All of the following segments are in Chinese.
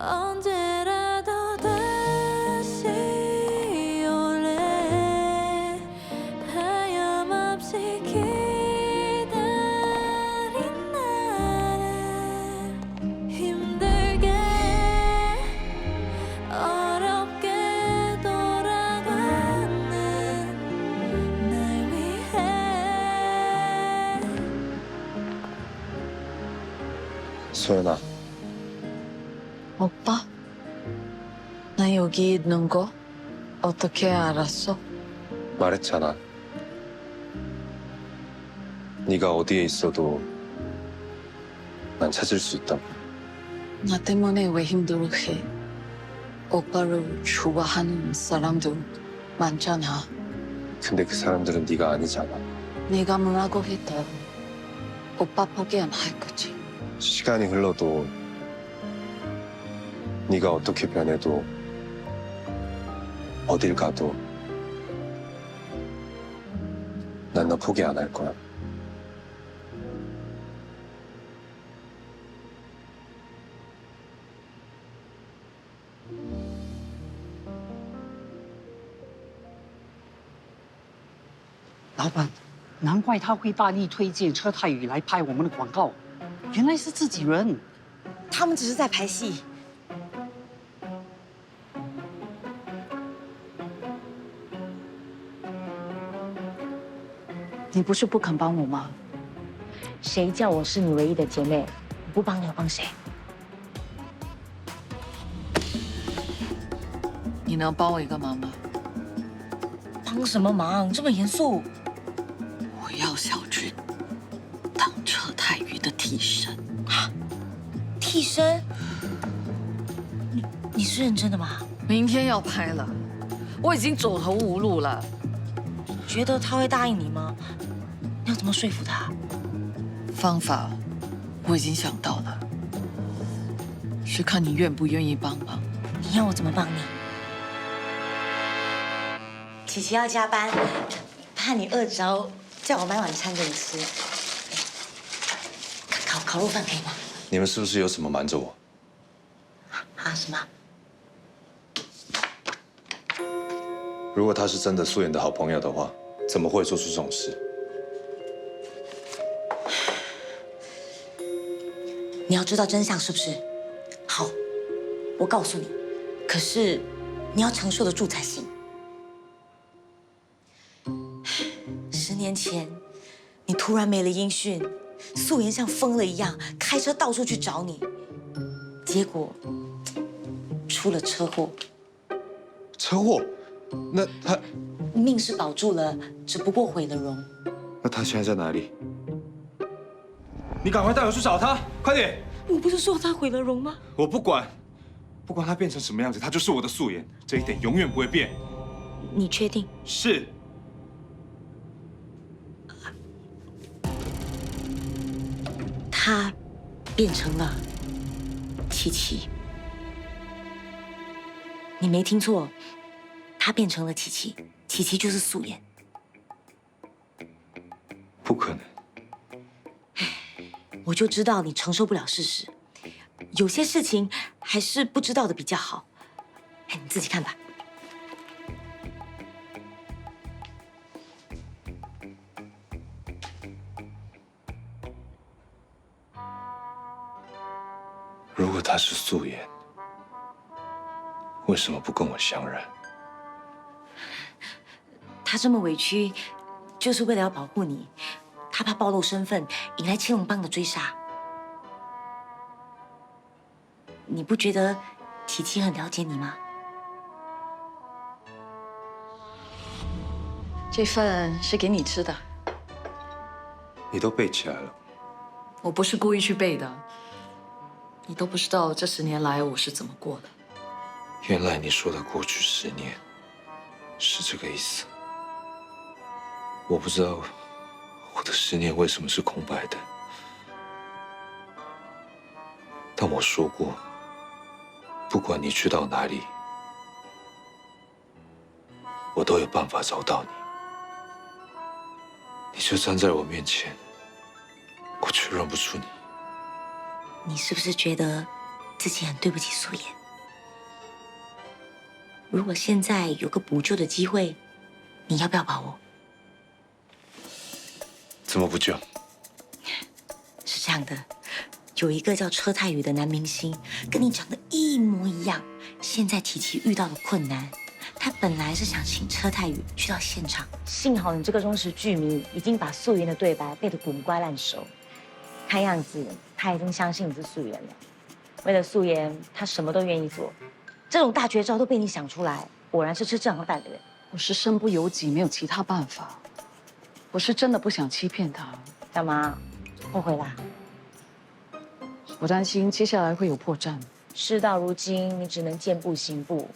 언제라도 다시 올래 하염없이 기다린 나를 힘들게 어렵게 돌아가는 날 위해 소연아, 오빠? 나 여기 있는 거 어떻게 알았어? 말했잖아. 네가 어디에 있어도 난 찾을 수 있다고. 나 때문에 왜 힘들어해? 오빠를 좋아하는 사람들 많잖아. 근데 그 사람들은 네가 아니잖아. 네가 뭐라고 해도 오빠 포기 안 할 거지. 시간이 흘러도 네가 어떻게 변해도 어딜 가도 난 너 포기 안 할 거야. 老板，难怪他会大力推荐车太宇来拍我们的广告，原来是自己人。他们只是在排戏。你不是不肯帮我吗？谁叫我是你唯一的姐妹？不帮你要帮谁？你能帮我一个忙吗？帮什么忙？这么严肃？我要小军当车太宇的替身。替身？你是认真的吗？明天要拍了，我已经走投无路了。觉得他会答应你吗？你要怎么说服他？方法我已经想到了，是看你愿不愿意帮忙。你要我怎么帮你？琪琪要加班，怕你饿着，叫我买晚餐给你吃。烤肉饭可以吗？你们是不是有什么瞒着我？啊，什么？如果他是真的素颜的好朋友的话，怎么会做出这种事？你要知道真相是不是？好，我告诉你。可是你要承受得住才行。10年前，你突然没了音讯，素颜像疯了一样开车到处去找你，结果出了车祸。车祸？那他命是保住了，只不过毁了容。那他现在在哪里？你赶快带我去找他，快点！我不是说他毁了容吗？我不管，不管他变成什么样子，他就是我的素颜，这一点永远不会变。你确定？是。他变成了琪琪。你没听错，他变成了琪琪，琪琪就是素颜。不可能。我就知道你承受不了事实，有些事情还是不知道的比较好。哎，你自己看吧。如果他是素颜，为什么不跟我相认？他这么委屈，就是为了要保护你。他怕暴露身份，引来青龙帮的追杀。你不觉得琪琪很了解你吗？这份是给你吃的，你都背起来了。我不是故意去背的。你都不知道这10年来我是怎么过的。原来你说的过去10年是这个意思。我不知道我的10年为什么是空白的，但我说过，不管你去到哪里，我都有办法找到你。你就站在我面前，我却认不出你。你是不是觉得自己很对不起素颜。如果现在有个补救的机会，你要不要把握？怎么不救？是这样的，有一个叫车太宇的男明星，跟你长得一模一样，现在提起遇到了困难。他本来是想请车太宇去到现场，幸好你这个忠实剧迷已经把素颜的对白背得滚瓜烂熟，看样子他已经相信你是素颜了。为了素颜，他什么都愿意做。这种大绝招都被你想出来，果然是吃正行饭的人。我是身不由己，没有其他办法。我是真的不想欺骗他，干嘛？后悔啦？我担心接下来会有破绽。事到如今，你只能见步行步。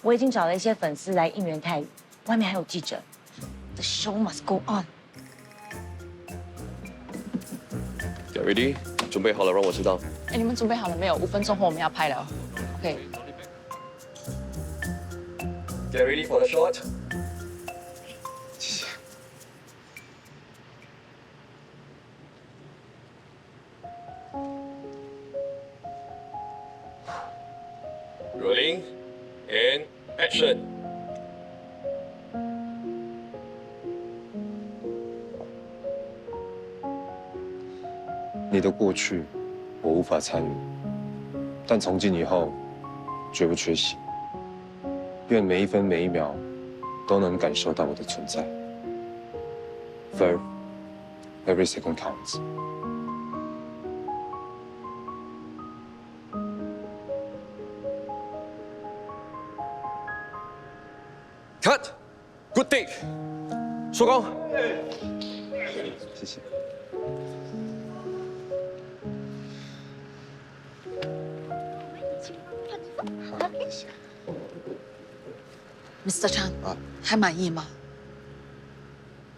我已经找了一些粉丝来应援泰宇，外面还有记者。The show must go on。 Get ready， 准备好了让我知道。哎，你们准备好了没有？5分钟后我们要拍了。OK。 Get ready for the shot。谢谢。Rolling and action。你的过去，我无法参与，但从今以后，绝不缺席。愿每一分每一秒，都能感受到我的存在。Verb, every second counts. Cut。Good take。收工。谢谢。 Mr. Chan，还满意吗？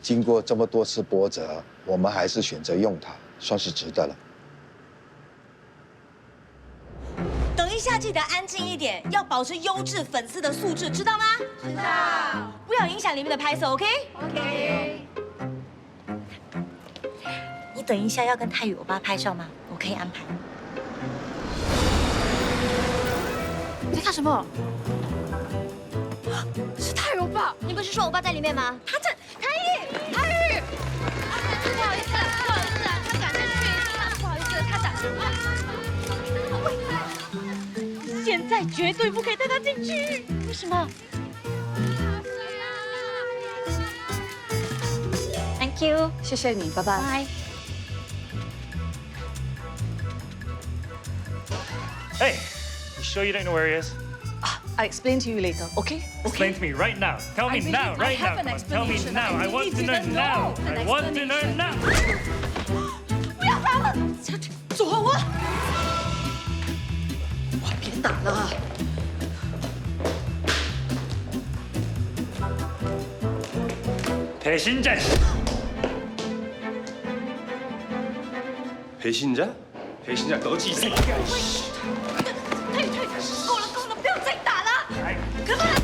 经过这么多次波折，我们还是选择用它，算是值得了。等一下记得安静一点，要保持优质粉丝的素质，知道吗？知道。不要影响里面的拍摄 ，OK？OK。你等一下要跟泰宇欧巴拍照吗？我可以安排。你在看什么？是泰宇欧巴！你不是说我爸在里面吗？他这泰宇，不好意思，不好意思啊，他赶着去，不好意思，他赶着。现在绝对不可以带他进去，为什么 Thank you，谢谢你，拜拜。拜。 Hey, you sure you don't know where he is? I explain to you later, okay? Explain to me right now. Tell me now, right now. Come on, tell me now. I want to know now. I want to know now. 不要打了，走我！哇，别打了！배신자。 배신자？ 배신자， 거지 새끼야！ 退，够了，不要再打了！可快来！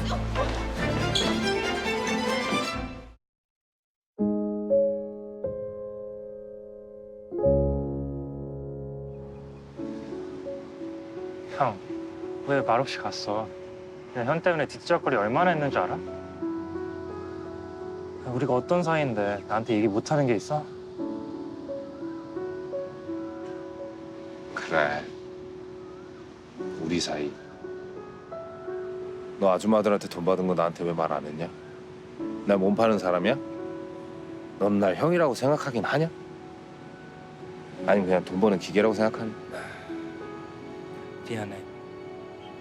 형, 왜 말없이 갔어? 그냥 형 때문에 뒷작거리 얼마나 했는지 알아? 우리가 어떤 사이인데 나한테 얘기 못하는 게 있어? 그래. 우리 사이. 너 아줌마들한테 돈 받은 거 나한테 왜 말 안 했냐? 나 몸 파는 사람이야? 넌 날 형이라고 생각하긴 하냐? 아니면 그냥 돈 버는 기계라고 생각하니? 미안해.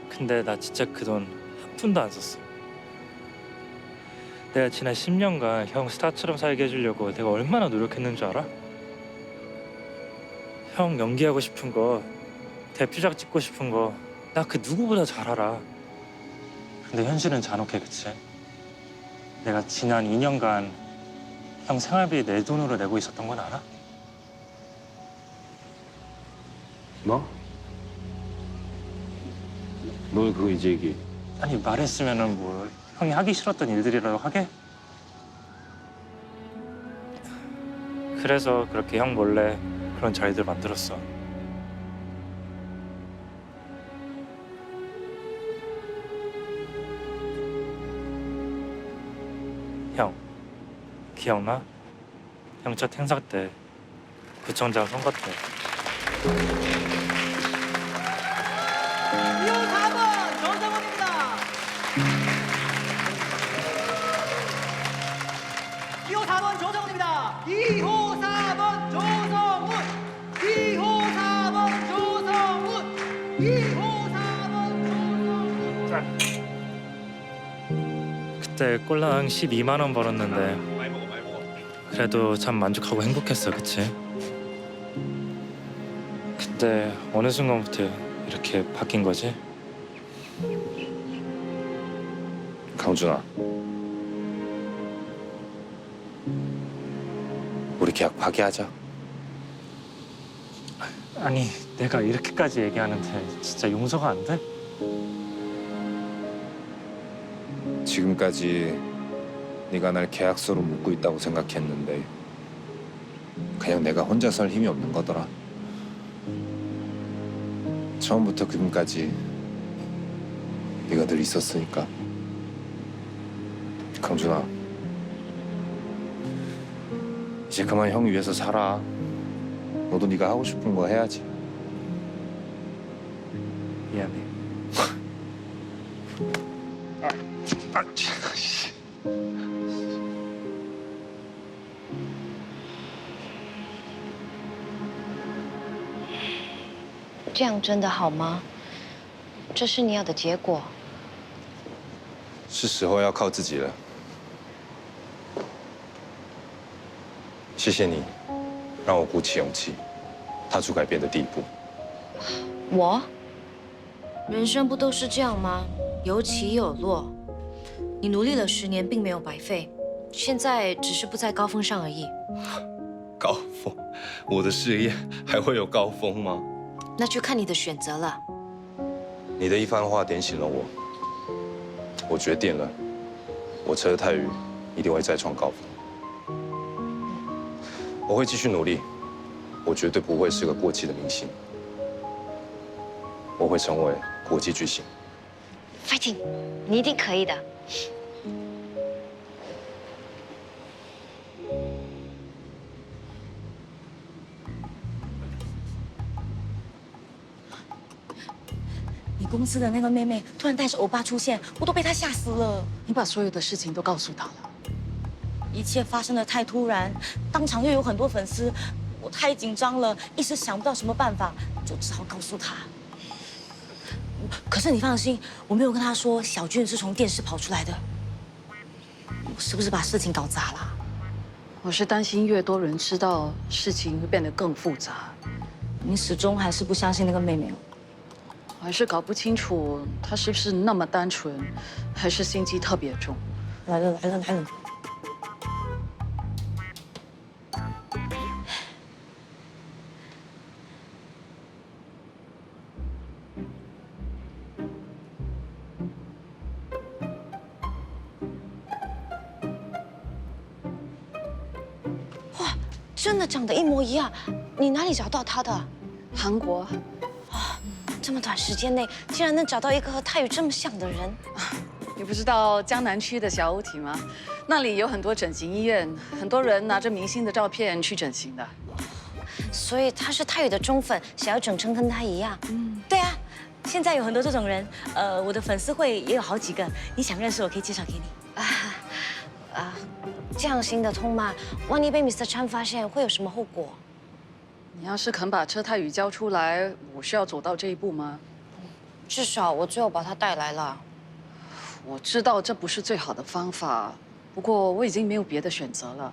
근데 나 진짜 그 돈 한 푼도 안 썼어. 내가 지난 10년간 형 스타처럼 살게 해주려고 내가 얼마나 노력했는 줄 알아? 형 연기하고 싶은 거, 대표작 찍고 싶은 거 나 그 누구보다 잘 알아. 근데 현실은 잔혹해, 그치? 내가 지난 2년간 형 생활비 내 돈으로 내고 있었던 건 알아? 뭐? 너 왜 그거 이제 얘기해? 아니 말했으면은 뭐 형이 하기 싫었던 일들이라도 하게? 그래서 그렇게 형 몰래 그런 자리들 만들었어. 형, 기억나? 형 첫 행사 때 구청장 선거 때. 2호 4번 조성훈입니다. 2호 4번 조성훈입니다. 2호 4번 조성훈. 2호 4번 조성훈. 2호 4번 조성훈. 그때 꼴랑 12만 원 벌었는데 그래도 참 만족하고 행복했어, 그치? 그때 어느 순간부터 이렇게 바뀐 거지? 강준아, 우리 계약 파기하자. 아니, 내가 이렇게까지 얘기하는데 진짜 용서가 안 돼? 지금까지 네가 날 계약서로 묶고 있다고 생각했는데 그냥 내가 혼자 설 힘이 없는 거더라. 처음부터 지금까지 네가 늘 있었으니까. 강준아, 이제 그만 형 위해서 살아. 너도 네가 하고 싶은 거 해야지. 미안해. 这样真的好吗？这是你要的结果。是时候要靠自己了。谢谢你，让我鼓起勇气，踏出改变的第一步。我，人生不都是这样吗？有起有落。你努力了10年，并没有白费，现在只是不在高峰上而已。高峰，我的事业还会有高峰吗？那就看你的选择了。你的一番话点醒了我，我决定了，我车太宇一定会再创高峰。我会继续努力，我绝对不会是个过气的明星，我会成为国际巨星。Fighting， 你一定可以的。你公司的那个妹妹突然带着欧巴出现，我都被她吓死了。你把所有的事情都告诉他了。一切发生的太突然，当场又有很多粉丝，我太紧张了，一时想不到什么办法，就只好告诉他。可是你放心，我没有跟他说小俊是从电视跑出来的。我是不是把事情搞砸了？我是担心越多人知道，事情会变得更复杂。你始终还是不相信那个妹妹哦。我还是搞不清楚她是不是那么单纯，还是心机特别重。来了来了来了！哇，真的长得一模一样！你哪里找到她的？韩国。 这么短时间内，竟然能找到一个和泰宇这么像的人。你不知道江南区的小欧体吗？那里有很多整形医院，很多人拿着明星的照片去整形的。所以他是泰宇的忠粉，想要整成跟他一样。对啊，现在有很多这种人。我的粉丝会也有好几个，你想认识我可以介绍给你。这样行得通吗？万一被 Mr. Chan 发现，会有什么后果？ 你要是肯把车太宇交出来，我需要走到这一步吗？至少我最后把他带来了。我知道这不是最好的方法，不过我已经没有别的选择了。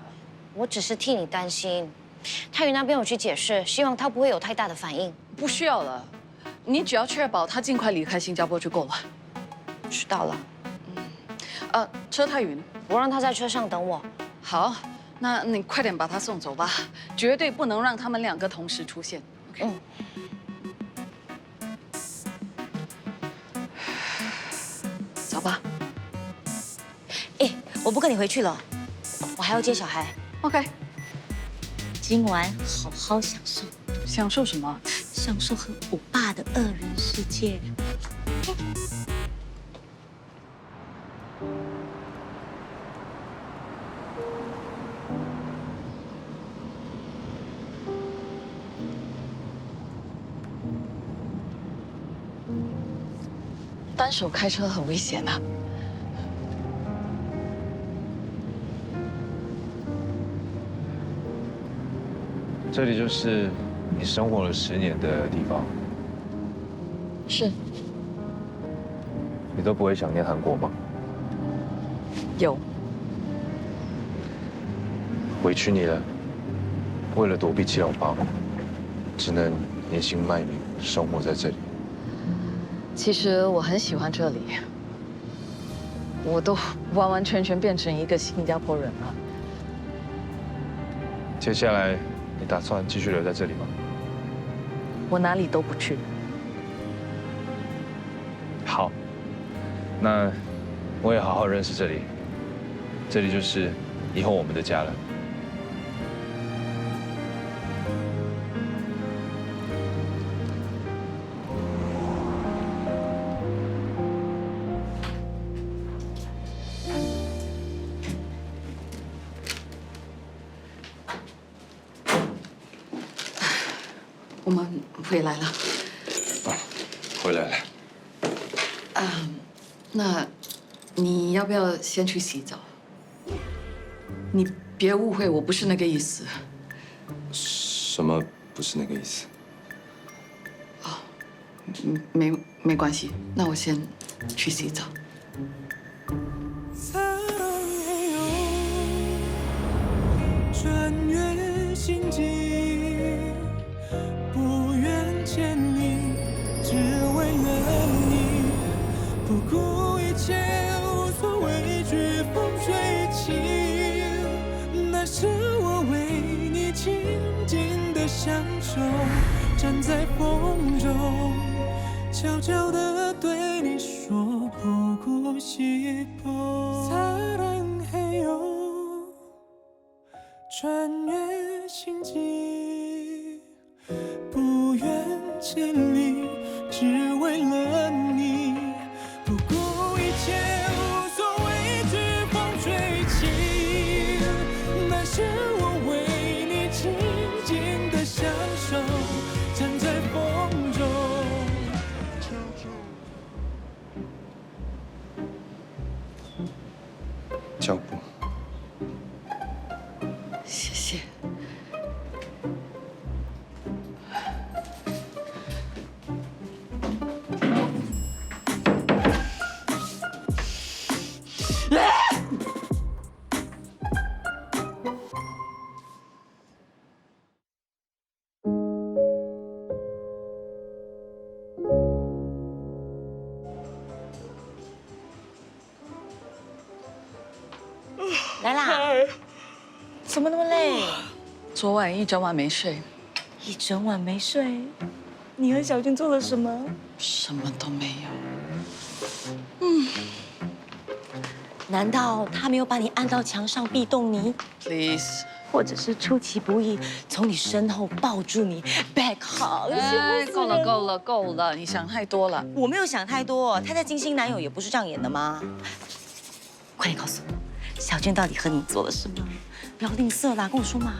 我只是替你担心，泰宇那边我去解释，希望他不会有太大的反应。不需要了，你只要确保他尽快离开新加坡就够了。知道了。车太宇呢？我让他在车上等我。好。 那你快点把他送走吧，绝对不能让他们2个同时出现。OK。走吧。哎，我不跟你回去了，我还要接小孩。OK。今晚好好享受。享受什么？享受和欧巴的2人世界。单手开车很危险啊。这里就是你生活了10年的地方，是你都不会想念韩国吗？有。委屈你了，为了躲避七龙帮，只能年薪卖命生活在这里。其实我很喜欢这里，我都完完全全变成一个新加坡人了。接下来你打算继续留在这里吗？我哪里都不去。好，那我也好好认识这里，这里就是以后我们的家了。我们回来了。回来了。那你要不要先去洗澡？你别误会，我不是那个意思。什么不是那个意思？没关系，那我先去洗澡。穿越星际，不远千里，只为了你，不顾一切，无所畏惧风吹起。那是我为你静静的享受，站在风中，悄悄地对你说，不顾西风。사랑해요穿越星际，不远千里，只为了你，不顾一切，无所畏惧风吹起。那是我为你静静的享受，站在风中。脚步。谢谢。来啦，怎么那么累？昨晚一整晚没睡，一整晚没睡，你和小俊做了什么？什么都没有。难道他没有把你按到墙上壁咚你， Please， 或者是出其不意从你身后抱住你 back hug？哎，够了，够了，够了！你想太多了。我没有想太多，他在《金星男友》也不是这样演的吗？快点告诉我，小俊到底和你做了什么？不要吝啬啦，跟我说嘛。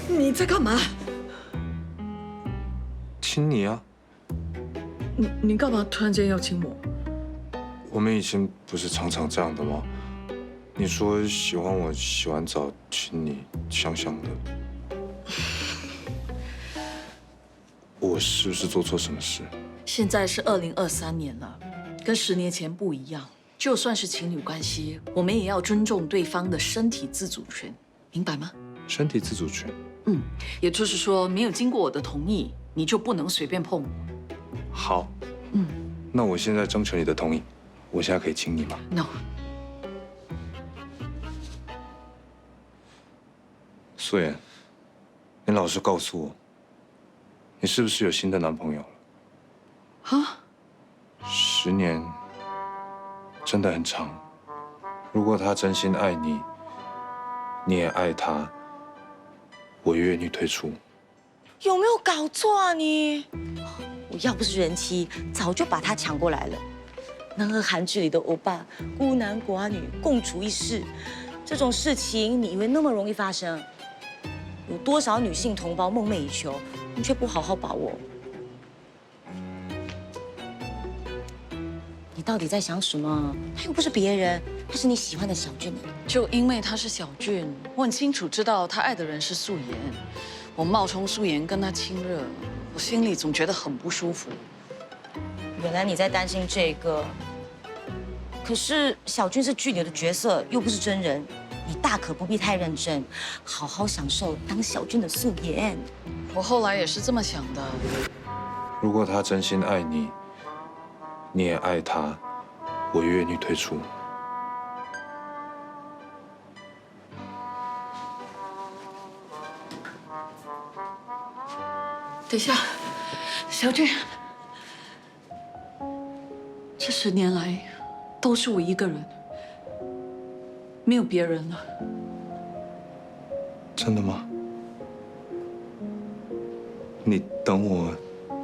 你在干嘛？亲你啊！你干嘛突然间要亲我？我们以前不是常常这样的吗？你说喜欢我，洗完澡亲你，香香的。我是不是做错什么事？现在是2023年了，跟10年前不一样。就算是情侣关系，我们也要尊重对方的身体自主权，明白吗？身体自主权。也就是说，没有经过我的同意，你就不能随便碰我。好。那我现在征求你的同意，我现在可以亲你吗 No， 素颜，你老实告诉我，你是不是有新的男朋友了？啊？ 10年真的很长。如果他真心爱你，你也爱他，我愿意退出。有没有搞错啊你？我要不是人妻，早就把他抢过来了。能和韩剧里的欧巴孤男寡女共处一室，这种事情你以为那么容易发生？有多少女性同胞梦寐以求，你却不好好把握？你到底在想什么？他又不是别人，他是你喜欢的小俊呢。就因为他是小俊，我很清楚知道他爱的人是素颜，我冒充素颜跟他亲热，我心里总觉得很不舒服。原来你在担心这个，可是小俊是剧里的角色，又不是真人，你大可不必太认真，好好享受当小俊的素颜。我后来也是这么想的。如果他真心爱你，你也爱他，我愿意退出。等一下，小俊，这10年来都是我一个人，没有别人了。真的吗？你等我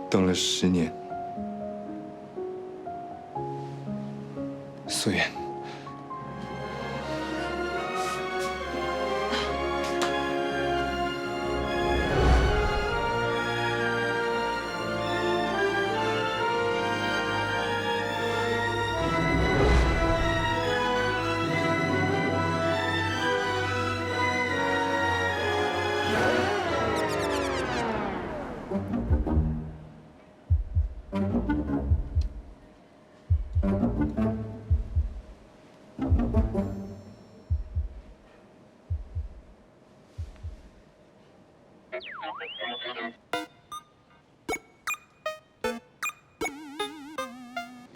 等了10年，素颜。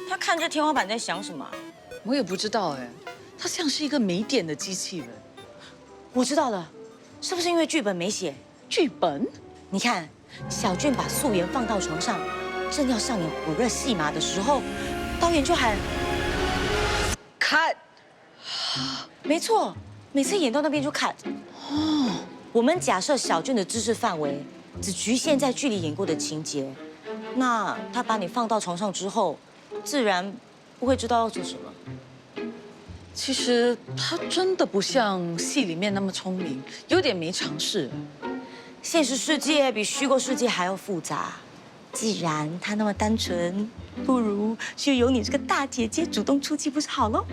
他看着天花板在想什么？我也不知道哎，他像是一个没电的机器人。我知道了，是不是因为剧本没写？剧本？你看，小俊把素颜放到床上，正要上演火热戏码的时候，导演就喊 cut。没错，每次演到那边就 cut。哦，我们假设小俊的知识范围只局限在剧里演过的情节，那他把你放到床上之后，自然不会知道要做什么。其实他真的不像戏里面那么聪明，有点没常识。现实世界比虚构世界还要复杂，既然他那么单纯，不如就由你这个大姐姐主动出击，不是好喽？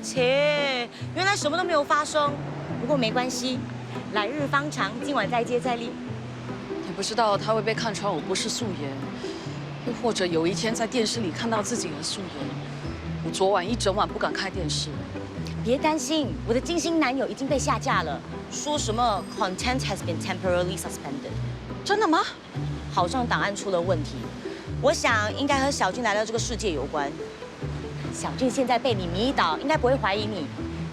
切，原来什么都没有发生。不过没关系，来日方长，今晚再接再厉。也不知道他会不会看穿我不是素颜，又或者有一天在电视里看到自己的素颜。我昨晚一整晚不敢开电视。别担心，我的金星男友已经被下架了，说什么 content has been temporarily suspended。真的吗？好像档案出了问题，我想应该和小俊来到这个世界有关。小俊现在被你迷倒，应该不会怀疑你，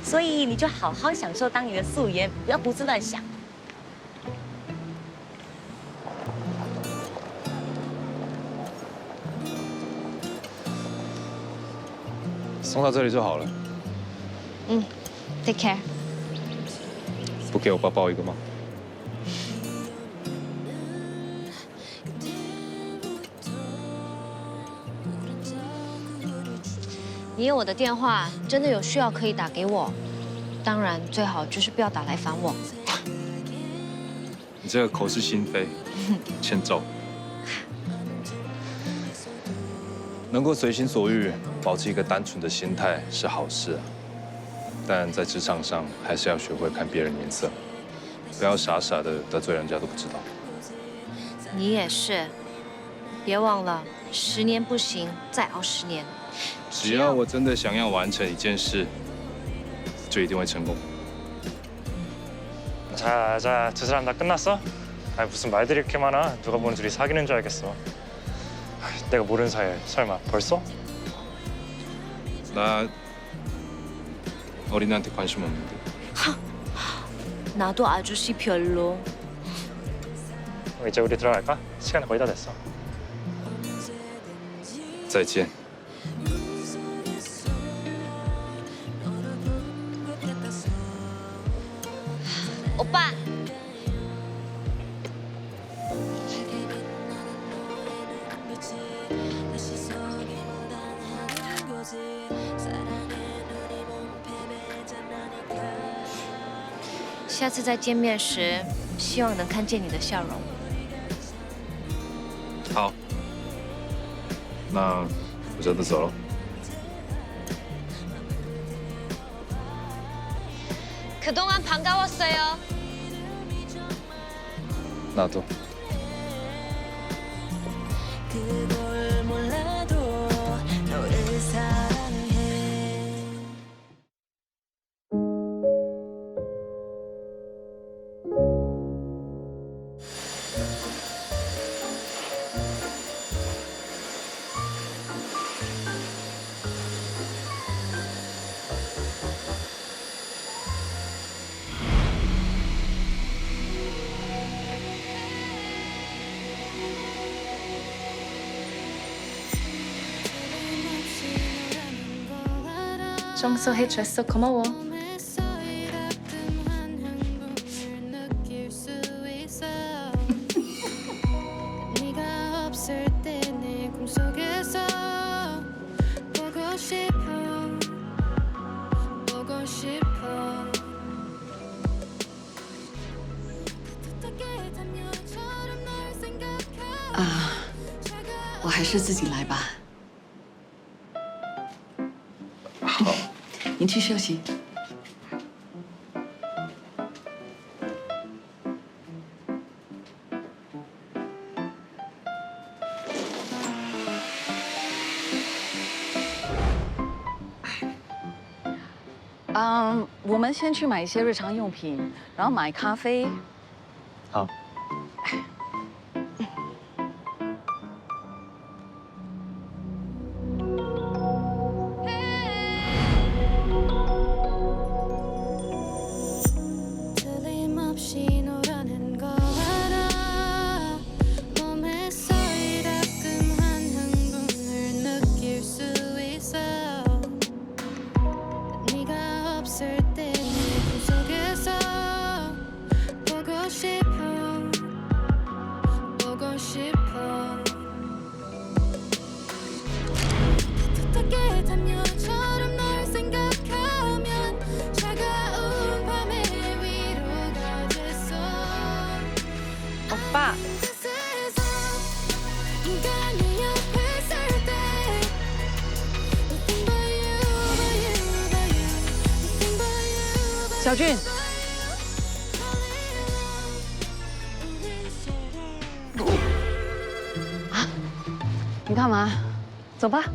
所以你就好好享受当你的素颜，不要胡思乱想。送到这里就好了。嗯 ，take care。不给我爸抱一个吗？你有我的电话，真的有需要可以打给我。当然，最好就是不要打来烦我。你这个口是心非，欠揍。能够随心所欲，保持一个单纯的心态是好事啊。但在职场上，还是要学会看别人脸色，不要傻傻的得罪人家都不知道。你也是，别忘了，10年不行，再熬10年。只要我真的想要完成一件事，就一定会成功。 자, 두 사람 다 끝났어? 아, 무슨 말들이 이렇게 많아? 누가 보는 둘이 사귀는 줄 알겠어. 내가 모르는 사이에 설마 벌써? 나 어린애한테 관심 없는데. 나도 아저씨 별로. 이제 우리 들어갈까? 시간 거의 다 됐어. 再见。 오빠.下次再见面时，希望能看见你的笑容。好，那我就走了。 그동안 반가웠어요. 나도. 그걸 몰라도 너를 사랑해. 청소해줬어. 고마워.啊，我还是自己来吧。好。 您去休息。我们先去买一些日常用品，然后买咖啡。好。 오빠. 셔준. 你干嘛？走吧。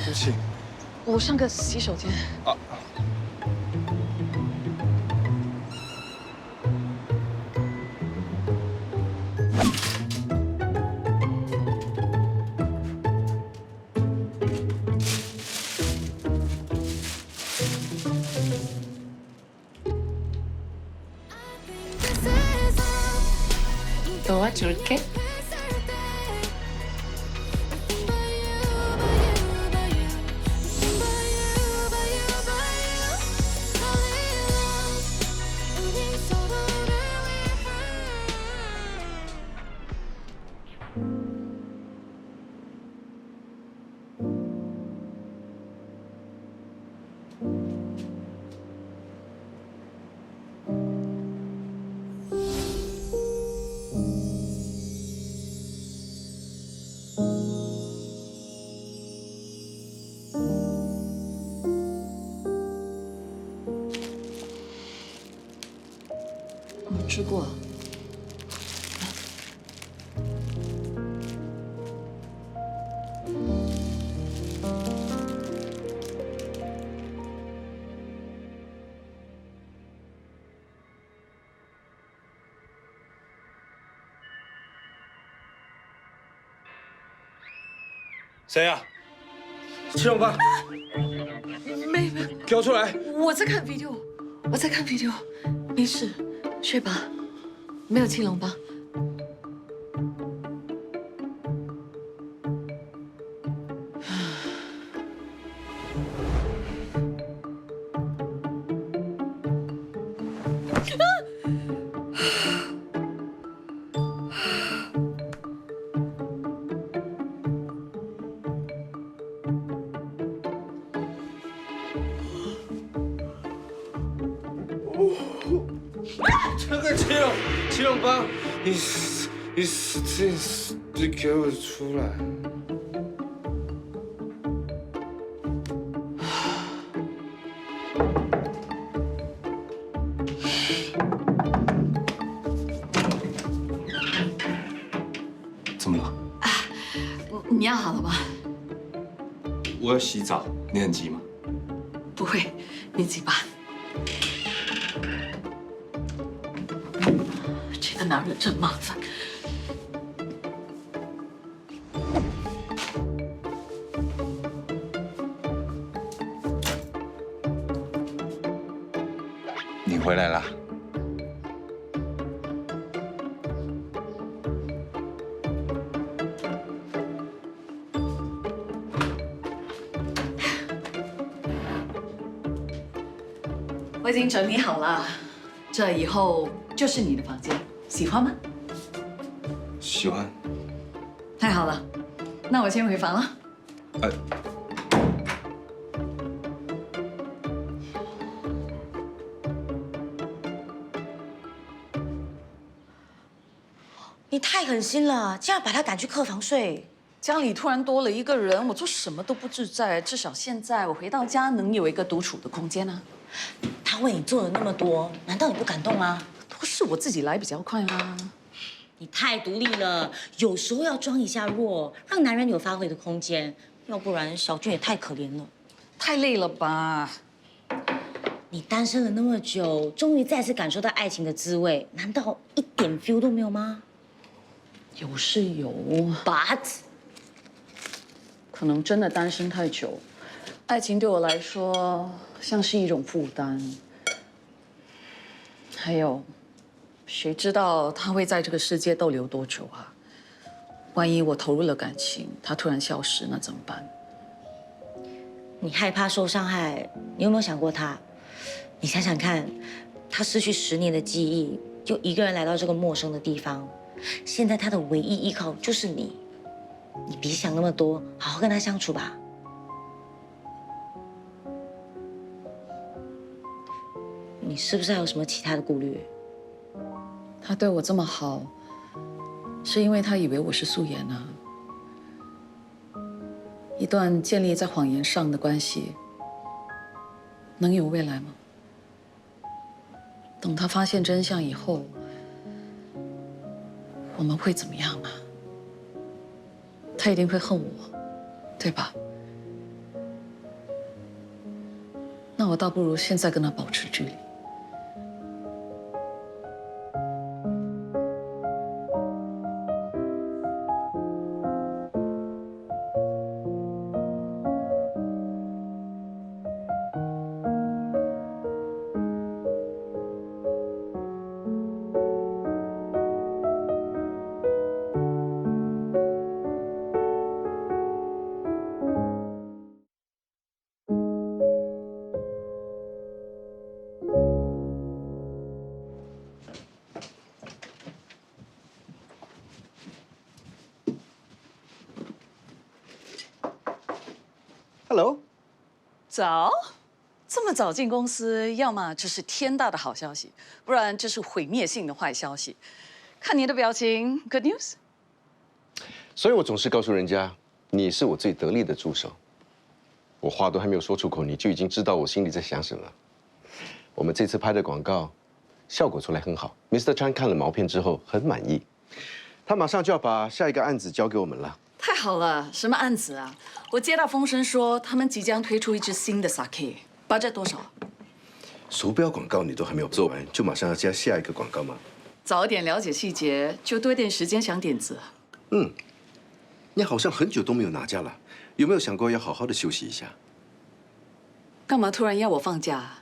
对不起。我上个洗手间。啊。도와줄게. 吃过。谁呀？七龙帮，没，给我出来！我在看 video， 我在看 video， 没事，睡吧，没有七龙帮。这个七龙帮，你给我出来！怎么了？你要好了吗？我要洗澡，你很急吗？不会，你挤吧。这个男人真麻烦。你回来啦？我已经整理好了，这以后就是你的房间，喜欢吗？喜欢。太好了，那我先回房了。你太狠心了，竟然把他赶去客房睡。家里突然多了一个人，我做什么都不自在。至少现在我回到家能有一个独处的空间啊。他为你做了那么多，难道你不感动吗？都是我自己来比较快啊。你太独立了，有时候要装一下弱，让男人有发挥的空间，要不然小俊也太可怜了。太累了吧？你单身了那么久，终于再次感受到爱情的滋味，难道一点 feel 都没有吗？有是有 ，but 可能真的单身太久，爱情对我来说像是一种负担。还有，谁知道他会在这个世界逗留多久啊？万一我投入了感情，他突然消失，那怎么办？你害怕受伤害，你有没有想过他？你想想看，他失去10年的记忆，就一个人来到这个陌生的地方，现在他的唯一依靠就是你。你别想那么多，好好跟他相处吧。你是不是还有什么其他的顾虑？他对我这么好，是因为他以为我是素颜啊。一段建立在谎言上的关系，能有未来吗？等他发现真相以后，我们会怎么样啊？他一定会恨我，对吧？那我倒不如现在跟他保持距离。Hello， 早，这么早进公司，要么这是天大的好消息，不然这是毁灭性的坏消息。看你的表情 ，Good news？所以我总是告诉人家，你是我最得力的助手。我话都还没有说出口，你就已经知道我心里在想什么。我们这次拍的广告，效果出来很好。Mr. Chan 看了毛片之后很满意，他马上就要把下一个案子交给我们了。太好了，什么案子啊？我接到风声说他们即将推出一支新的 sake，budget 多少？鼠标广告你都还没有做完，就马上要加下一个广告吗？早点了解细节，就多一点时间想点子。你好像很久都没有拿假了，有没有想过要好好的休息一下？干嘛突然要我放假？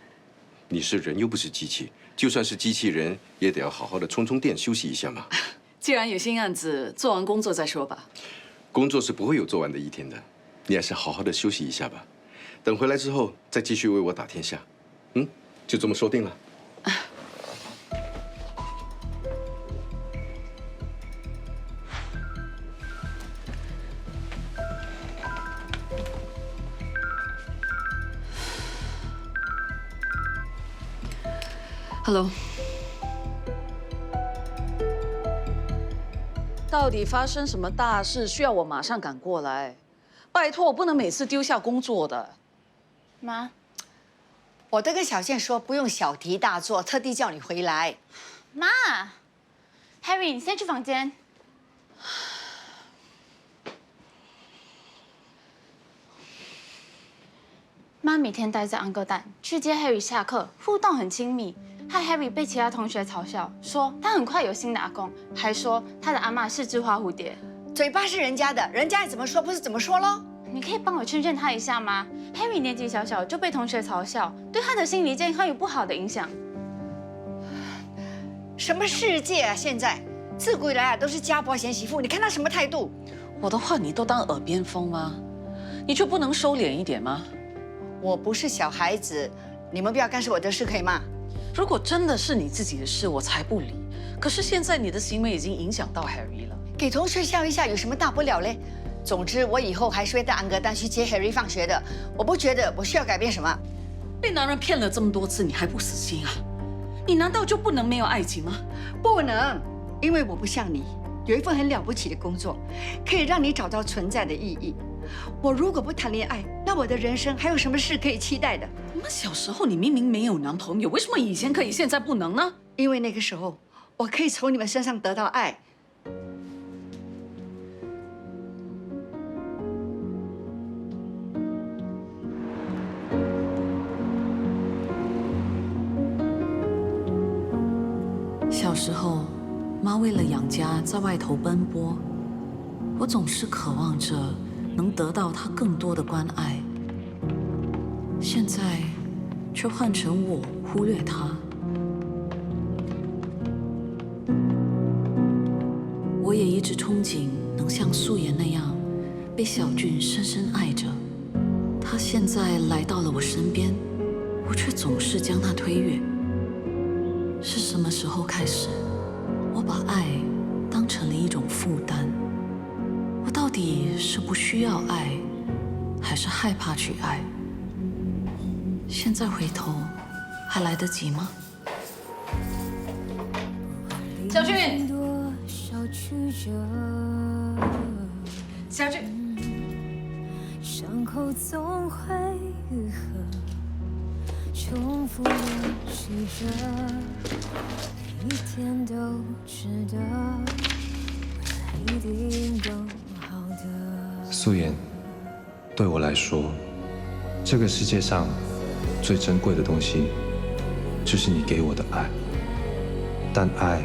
你是人又不是机器，就算是机器人，也得要好好的充充电，休息一下嘛。既然有新案子，做完工作再说吧。工作是不会有做完的一天的，你还是好好的休息一下吧。等回来之后，再继续为我打天下。就这么说定了。Hello， 到底发生什么大事需要我马上赶过来？拜托，我不能每次丢下工作的。妈，我都跟小健说不用小题大做，特地叫你回来。妈 ，Harry， 你先去房间。妈每天待在安哥蛋，去接 Harry 下课，互动很亲密，害 Harry 被其他同学嘲笑，说他很快有新的阿公，还说他的阿嬷是只花蝴蝶。嘴巴是人家的，人家爱怎么说不是怎么说咯。你可以帮我劝劝他一下吗 ？Harry 年纪小小就被同学嘲笑，对他的心理健康有不好的影响。什么世界啊！现在自古以来都是家婆贤媳妇，你看他什么态度？我的话你都当耳边风吗？你就不能收敛一点吗？我不是小孩子，你们不要干涉我的事，可以吗？如果真的是你自己的事，我才不理。可是现在你的行为已经影响到 Harry 了。给同学笑一下有什么大不了嘞？总之，我以后还是会带安格丹去接 Harry 放学的。我不觉得我需要改变什么。被男人骗了这么多次，你还不死心啊？你难道就不能没有爱情吗？不能，因为我不像你，有一份很了不起的工作，可以让你找到存在的意义。我如果不谈恋爱，那我的人生还有什么事可以期待的？你们小时候你明明没有男朋友，为什么以前可以，现在不能呢？因为那个时候我可以从你们身上得到爱。小时候，妈为了养家在外头奔波，我总是渴望着能得到她更多的关爱。现在，却换成我忽略她。我也一直憧憬能像素颜那样，被小俊深深爱着。他现在来到了我身边，我却总是将他推越。是什么时候开始，我把爱当成了一种负担？我到底是不需要爱，还是害怕去爱？现在回头还来得及吗？小俊，小俊，伤口总会愈合，重复练习着，每一天都值得，未来一定更好的。素颜，对我来说，这个世界上最珍贵的东西，就是你给我的爱。但爱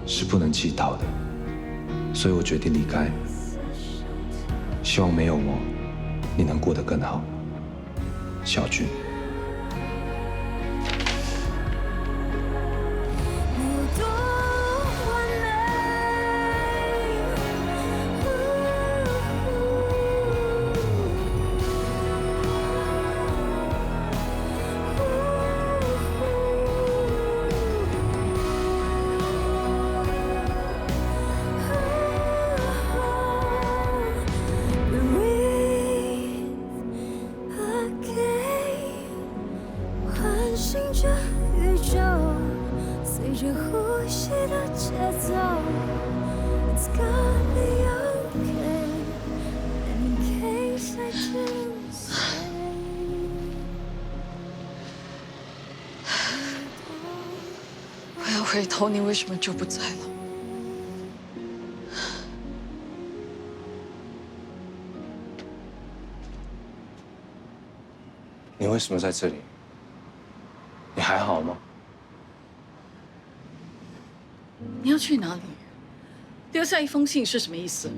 是不能乞讨的，所以我决定离开。希望没有我，你能过得更好，小俊。回头你为什么就不在了？你为什么在这里？你还好吗？你要去哪里？留下一封信是什么意思？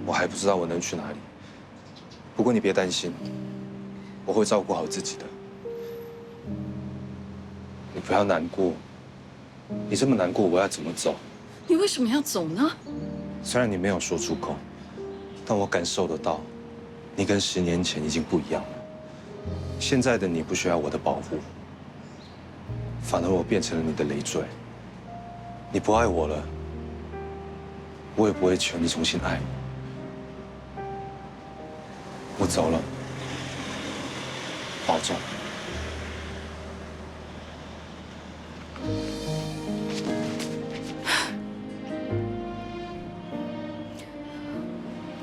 我还不知道我能去哪里。不过你别担心，我会照顾好自己的。你不要难过，你这么难过，我要怎么走？你为什么要走呢？虽然你没有说出口，但我感受得到，你跟10年前已经不一样了。现在的你不需要我的保护，反而我变成了你的累赘。你不爱我了，我也不会求你重新爱我。我走了，保重。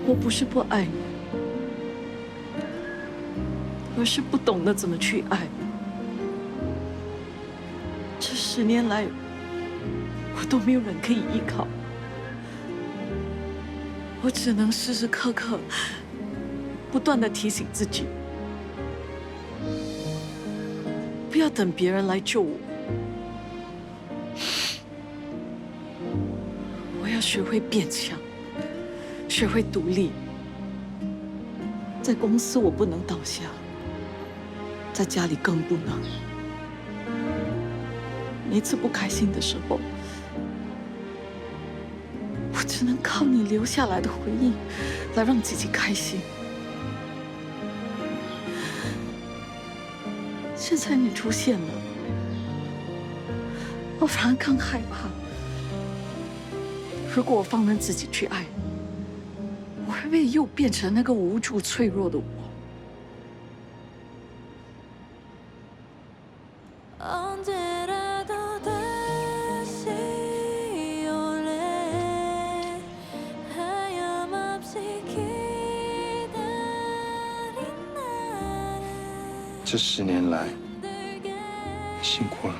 我不是不爱你，而是不懂得怎么去爱。这10年来，我都没有人可以依靠，我只能时时刻刻不断地提醒自己，不要等别人来救我，我要学会变强。学会独立，在公司我不能倒下，在家里更不能。每次不开心的时候，我只能靠你留下来的回忆来让自己开心。现在你出现了，我反而更害怕。如果我放任自己去爱，我会不会又变成那个无助、脆弱的我？这10年来，辛苦了。